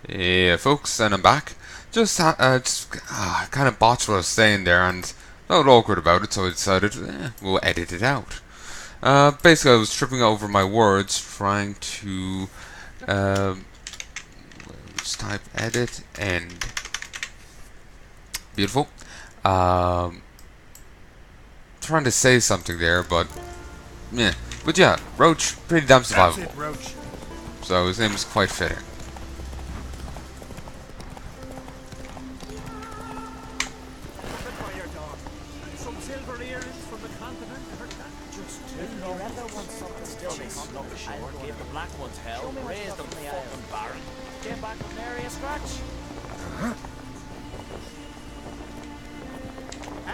Yeah, folks, and I'm back. Just kind of botched what I was saying there, and not awkward about it, so I decided we'll edit it out. Basically, I was tripping over my words, trying to just type edit end. Beautiful. Um, Trying to say something there, but yeah. But yeah, Roach, pretty damn survivable. Roach. So his name is quite fitting. Some silver earrings from the continent. Just Still they come up the shore, gave the black ones hell, raised them fucking barren, came back with nary a scratch.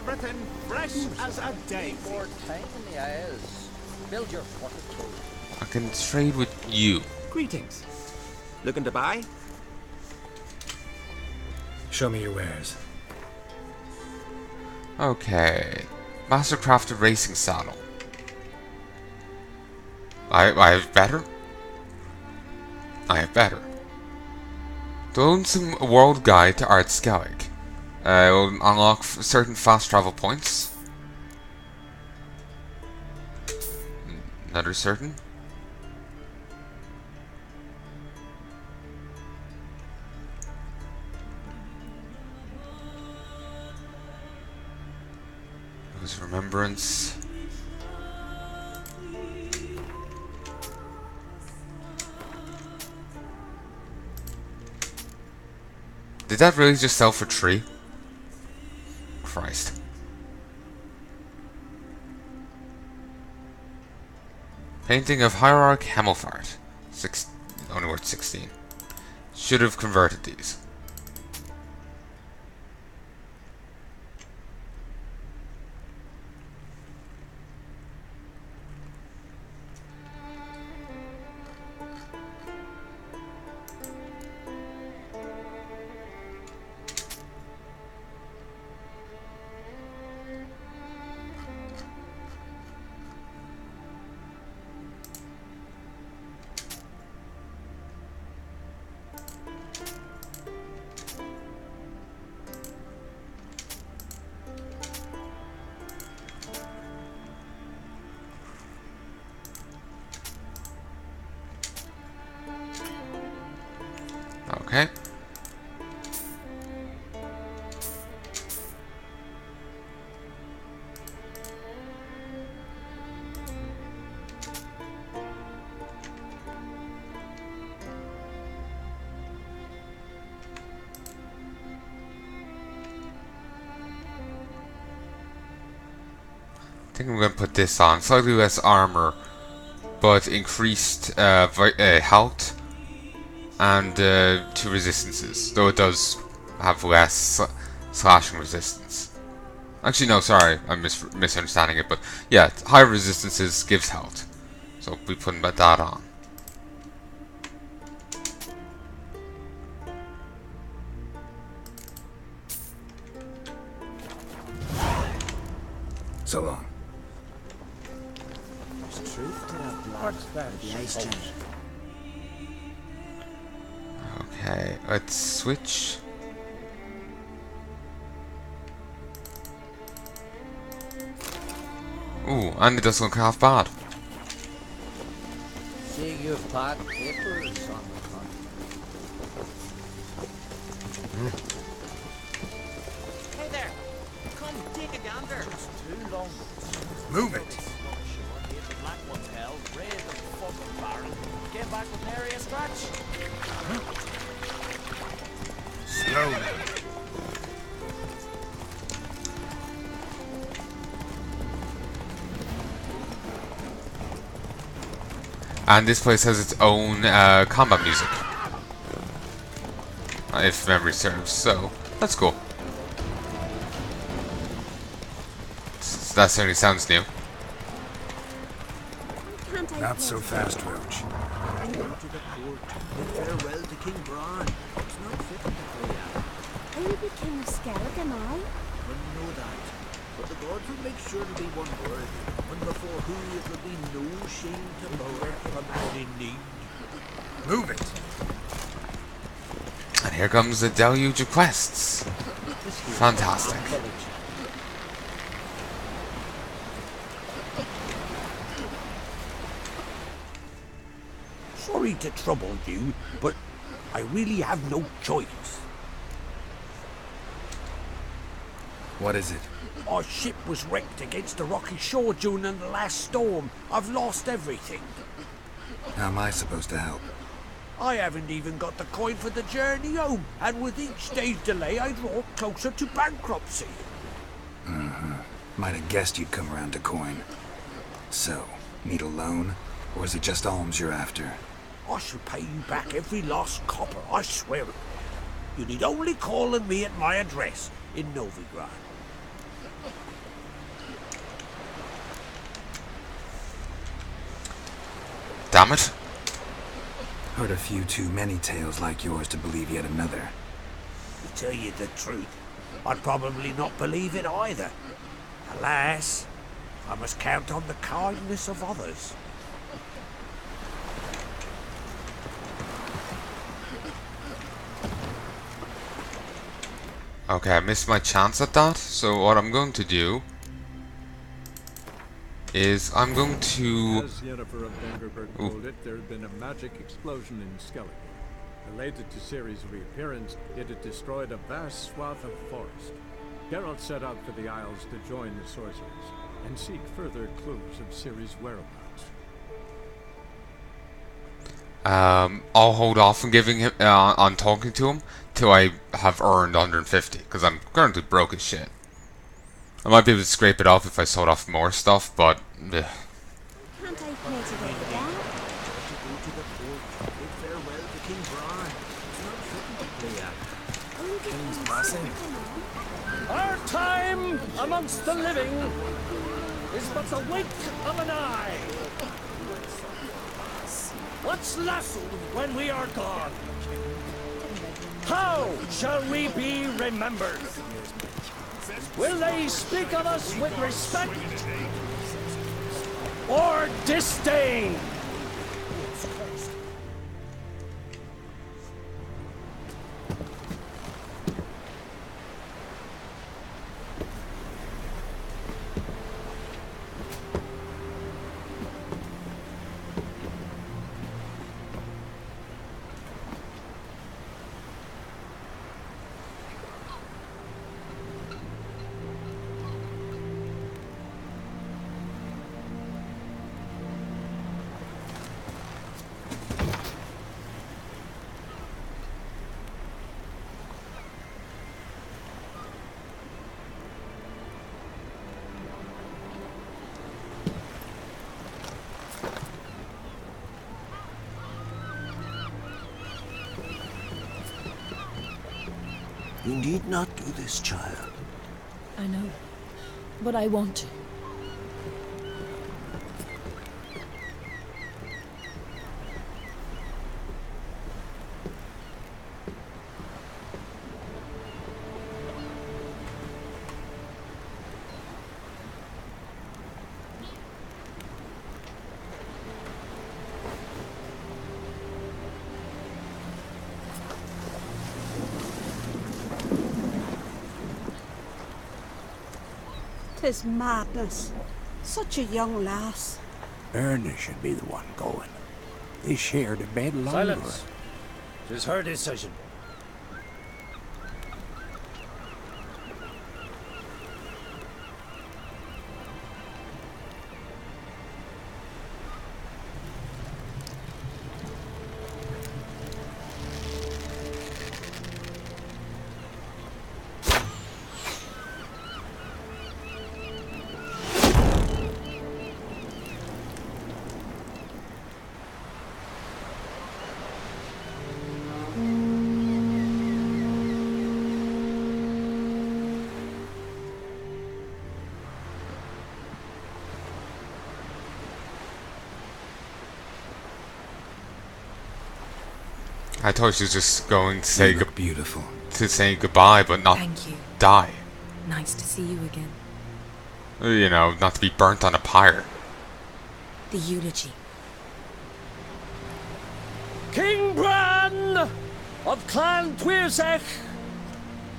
everything fresh as a day. More time in the Isles. Build your fortitude. I can trade with you. Greetings. Looking to buy? Show me your wares. Okay. Mastercrafted racing saddle. I have better. I have better. The Lonesome World Guide to Art Skellig. Will unlock certain fast travel points. Another certain. There's remembrance. Did that really just sell for 3? Christ. Painting of Hierarch Hemelfart. Only worth 16. Should have converted these. Okay. I think I'm going to put this on. Slightly less armor, but increased health and 2 resistances. Though it does have less slashing resistance. Actually, no, sorry, I'm misunderstanding it. But yeah, higher resistances gives health. So we put that on. So long. There's truth to that blood. What's that? The ice giant. Okay, let's switch. Ooh, and it doesn't look half bad. Seeing you've packed papers on the front. Hey there, come take a gander. Just too long. Move it. Shore, gave the black ones hell, raised them fucking barren, came back with nary a scratch. Slowly. And this place has its own combat music. If memory serves, so that's cool. That certainly sounds new. Not so fast, Roach. To the court. Bid farewell to King Bran. It's not fitting to play out. Are you the king of Skellig, am I? Wouldn't know that. But the gods will make sure to be one word. One before who it will be no shame to bow from any need. Move it. here comes the deluge of quests. Fantastic. Sorry to trouble you, but I really have no choice. What is it? Our ship was wrecked against the rocky shore during the last storm. I've lost everything. How am I supposed to help? I haven't even got the coin for the journey home, and with each day's delay, I draw closer to bankruptcy. Might have guessed you'd come around to coin. So, need a loan? Or is it just alms you're after? I shall pay you back every last copper, I swear it. You need only call on me at my address in Novigrad. Damn it. Heard a few too many tales like yours to believe yet another. To tell you the truth, I'd probably not believe it either. Alas, I must count on the kindness of others. Okay, I missed my chance at that, so what I'm going to do is I'm going to... As Yennefer of Dengerberg told it, there had been a magic explosion in Skellige. Related to Ciri's reappearance, it had destroyed a vast swath of forest. Geralt set out for the Isles to join the sorcerers and seek further clues of Ciri's whereabouts. I'll hold off on giving him, on talking to him till I have earned 150, because I'm currently broke as shit. I might be able to scrape it off if I sold off more stuff, but... Can't I pay to get down? To go to the fort, bid farewell to King Brian. It's not fitting to play at. Only because Scoia'tael. Our time amongst the living is but the wink of an eye. What's left when we are gone? How shall we be remembered? Will they speak of us with respect or disdain? You need not do this, child. I know, but I want to. Tis madness. Such a young lass. Erna should be the one going. They shared a bed longer. Silence. 'Tis her decision. I thought she was just going to say You look beautiful. goodbye, but not Thank you. die. Nice to see you again. You know, not to be burnt on a pyre. The eulogy. King Bran of Clan Tuirsech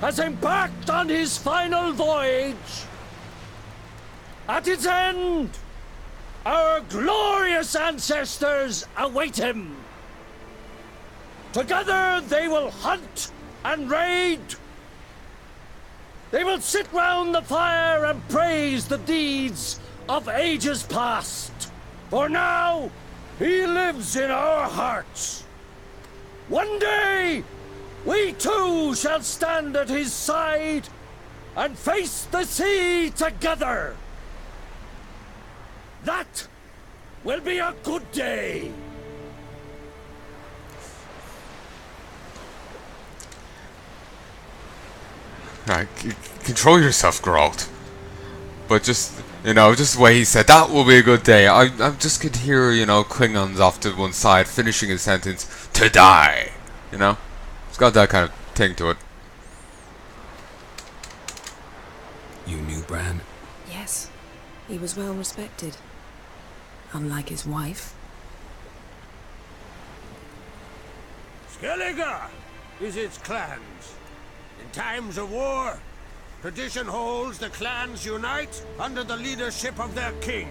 has embarked on his final voyage. At its end, our glorious ancestors await him. Together they will hunt and raid. They will sit round the fire and praise the deeds of ages past. For now, he lives in our hearts. One day, we too shall stand at his side and face the sea together. That will be a good day. Control yourself, Geralt. But just, just the way he said, that will be a good day. I just could hear, Klingons off to one side finishing his sentence, to die. It's got that kind of thing to it. You knew Bran? Yes. He was well respected. Unlike his wife. Skellige is its clans. In times of war, tradition holds the clans unite under the leadership of their king.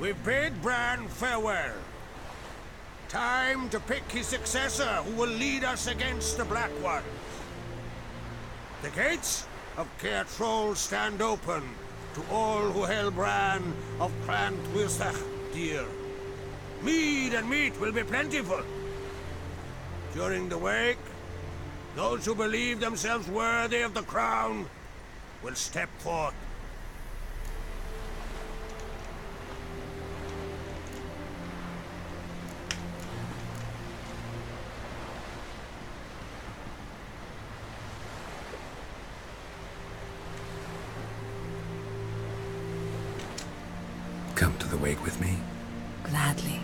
We bid Bran farewell. Time to pick his successor who will lead us against the Black Ones. The gates of Caer Troll stand open to all who held Bran of Clan Tuirsech dear. Mead and meat will be plentiful. During the wake, those who believe themselves worthy of the crown will step forth. Come to the wake with me? Gladly.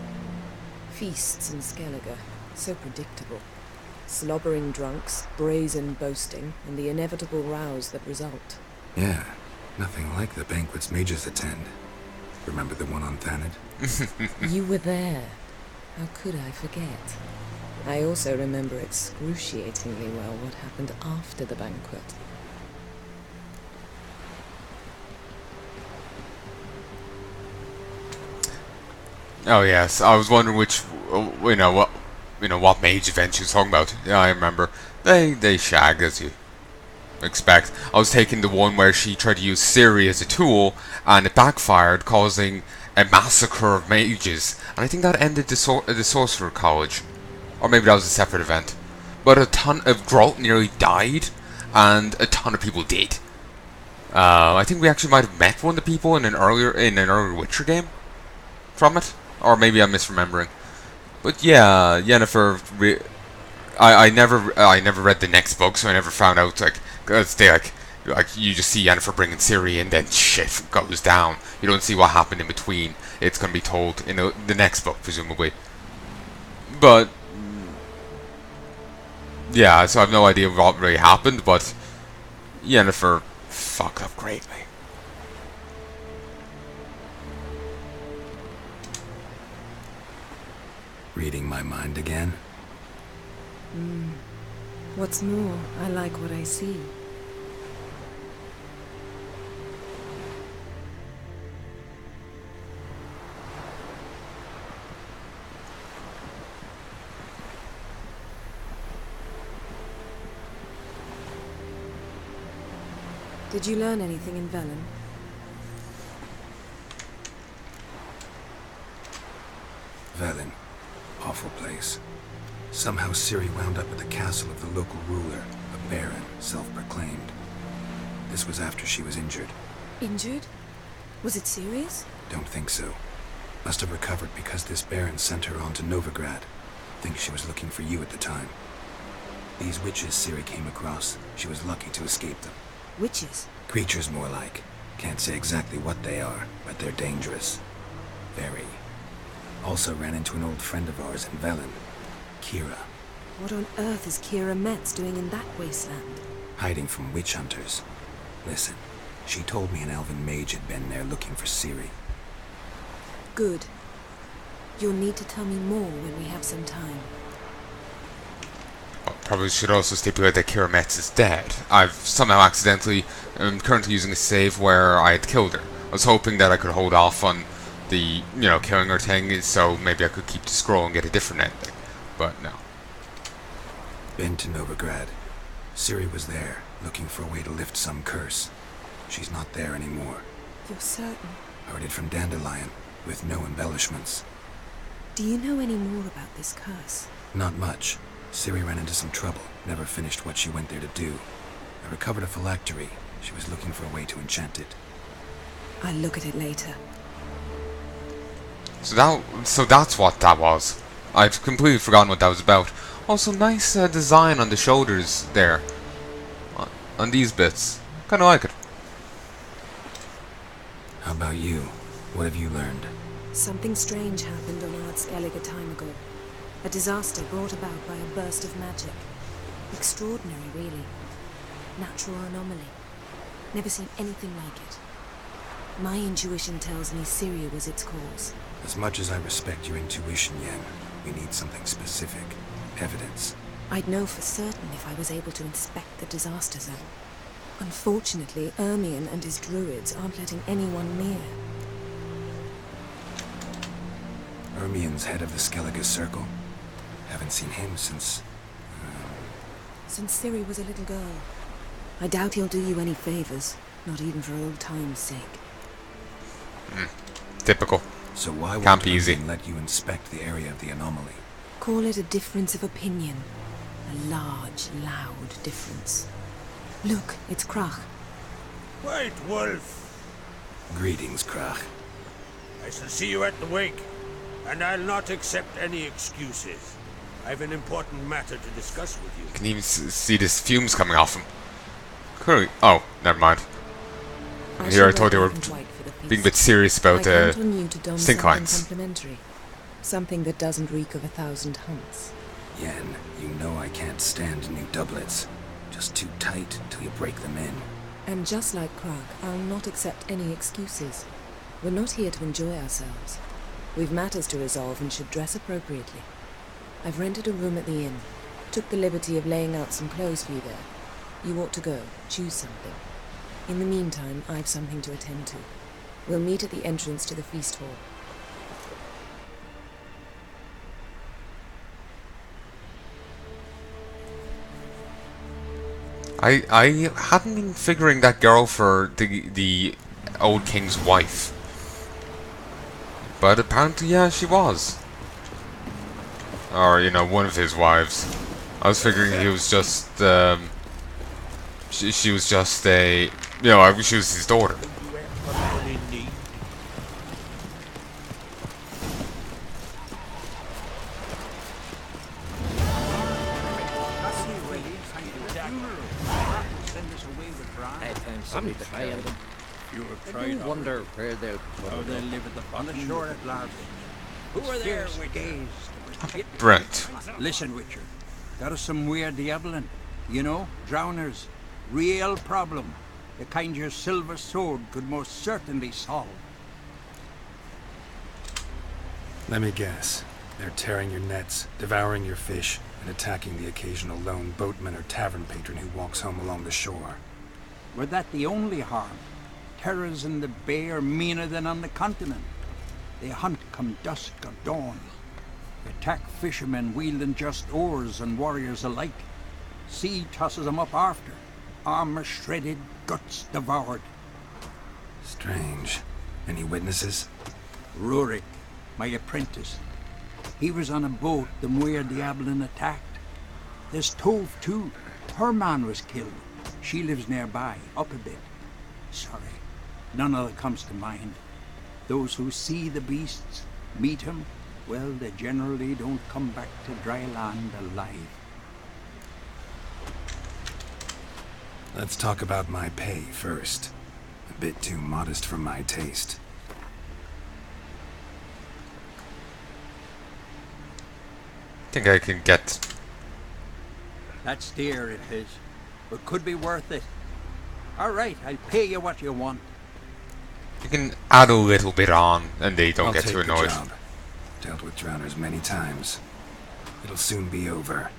Feasts in Skellige, so predictable. Slobbering drunks, brazen boasting, and the inevitable rows that result. Yeah, nothing like the banquets mages attend. Remember the one on Thanedd? You were there. How could I forget? I also remember excruciatingly well what happened after the banquet. Oh yes, I was wondering what mage event she was talking about. Yeah, I remember. They shagged, as you expect. I was taking the one where she tried to use Ciri as a tool, and it backfired, causing a massacre of mages. And I think that ended the Sorcerer College. Or maybe that was a separate event. But a ton of Geralt nearly died, and a ton of people did. I think we actually might have met one of the people in an earlier Witcher game from it. Or maybe I'm misremembering. But yeah, Yennefer. I never read the next book, so I never found out. Cause they you just see Yennefer bringing Ciri, and then shit goes down. You don't see what happened in between. It's gonna be told in the next book, presumably. But yeah, so I have no idea what really happened. But Yennefer fucked up greatly. Reading my mind again? What's more, I like what I see. Did you learn anything in Velen? Velen. Awful place. Somehow Ciri wound up at the castle of the local ruler, a baron, self-proclaimed. This was after she was injured. Injured? Was it serious? Don't think so. Must have recovered because this baron sent her on to Novigrad. Think she was looking for you at the time. These witches Ciri came across, she was lucky to escape them. Witches? Creatures more like. Can't say exactly what they are, but they're dangerous. Very. Also ran into an old friend of ours in Velen, Kira. What on earth is Kira Metz doing in that wasteland? Hiding from witch hunters. Listen, she told me an elven mage had been there looking for Ciri. Good. You'll need to tell me more when we have some time. probably should also stipulate that Kira Metz is dead. I've somehow accidentally currently using a save where I had killed her. I was hoping that I could hold off on the, killing her thing, so maybe I could keep the scroll and get a different ending. But no. Been to Novigrad. Ciri was there, looking for a way to lift some curse. She's not there anymore. You're certain? Heard it from Dandelion, with no embellishments. Do you know any more about this curse? Not much. Ciri ran into some trouble, never finished what she went there to do. I recovered a phylactery. She was looking for a way to enchant it. I'll look at it later. So that's what that was. I've completely forgotten what that was about. Also, nice design on the shoulders there. On these bits. Kinda like it. How about you? What have you learned? Something strange happened on Ard Skellig a time ago. A disaster brought about by a burst of magic. Extraordinary, really. Natural anomaly. Never seen anything like it. My intuition tells me Ciri was its cause. As much as I respect your intuition, Yen, we need something specific. Evidence. I'd know for certain if I was able to inspect the disaster zone. Unfortunately, Ermion and his druids aren't letting anyone near. Ermion's head of the Skellige Circle? Haven't seen him since... Since Ciri was a little girl. I doubt he'll do you any favors, not even for old time's sake. Typical. So why Can't won't be easy. Ermion let you inspect the area of the anomaly? Call it a difference of opinion. A large, loud difference. Look, it's Krach. White Wolf, Greetings, Krach. I shall see you at the wake, and I'll not accept any excuses. I've an important matter to discuss with you. You can even see this fumes coming off him. Clearly. Oh, never mind. Here I thought they were being a bit serious about stink lines. Something that doesn't reek of 1,000 hunts. Yen, you know I can't stand new doublets. Just too tight till you break them in. And just like Krag, I'll not accept any excuses. We're not here to enjoy ourselves. We've matters to resolve and should dress appropriately. I've rented a room at the inn. Took the liberty of laying out some clothes for you there. You ought to go. Choose something. In the meantime, I've something to attend to. We'll meet at the entrance to the feast hall. I hadn't been figuring that girl for the old king's wife. But apparently, yeah, she was. Or, one of his wives. I was figuring he was just, she was just a, she was his daughter. I'm tired. You have I tried do wonder where they'll how they live at the On the shore at Larby. Who are there Scarce with days. Brent. Listen, Witcher. That is some weird diabling. You know, drowners. Real problem. The kind your silver sword could most certainly solve. Let me guess. They're tearing your nets, devouring your fish, and attacking the occasional lone boatman or tavern patron who walks home along the shore. Were that the only harm? Terrors in the bay are meaner than on the continent. They hunt come dusk or dawn. Attack fishermen wielding just oars and warriors alike. Sea tosses them up after. Armor shredded, guts devoured. Strange. Any witnesses? Rurik, my apprentice. He was on a boat the Muir Diablin attacked. There's Tove too. Her man was killed. She lives nearby, up a bit. Sorry, none other comes to mind. Those who see the beasts, meet him, well, they generally don't come back to dry land alive. Let's talk about my pay first. A bit too modest for my taste. Think I can get. That's dear, it is, but could be worth it. All right, I'll pay you what you want. You can add a little bit on, and they don't I'll get take too the annoyed. job. Dealt with drowners many times. It'll soon be over.